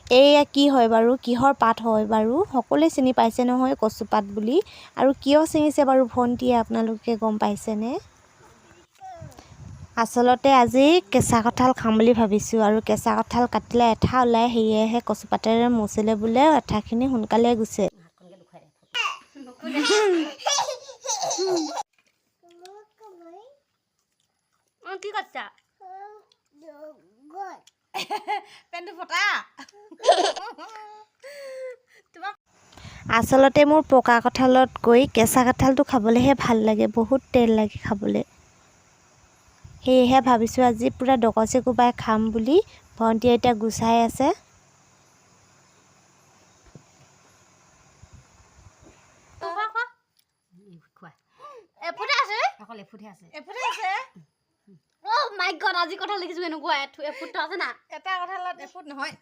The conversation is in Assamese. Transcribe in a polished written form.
এয়া কি হয় বাৰু, কিহৰ পাত হয় বাৰু? সকলোৱে চিনি পাইছে নহয় কচুপাত বুলি। আৰু কিয় ছিঙিছে বাৰু ভণ্টিয়ে, আপোনালোকে গম পাইছেনে? আচলতে আজি কেঁচা কঁঠাল খাম বুলি ভাবিছোঁ, আৰু কেঁচা কঁঠাল কাটিলে এঠা ওলায়, সেয়েহে কচুপাতেৰে মচিলে বোলে এঠাখিনি সোনকালে গুচে। কি কৰিছা? পেনটো ফটা। আচলতে মোৰ পকা কঁঠালতকৈ কেঁচা কঁঠালটো খাবলৈহে ভাল লাগে, বহুত তেল লাগে খাবলৈ। সেয়েহে ভাবিছোঁ আজি পূৰা ডকচি কোবাই খাম বুলি। ভণ্টিয়ে এতিয়া গুচাই আছে। অ' মাই গড, আজি কঁঠাল দেখিছোঁ এনেকুৱা এফুট আছে না? এটা কঁঠালত এফুট নহয়।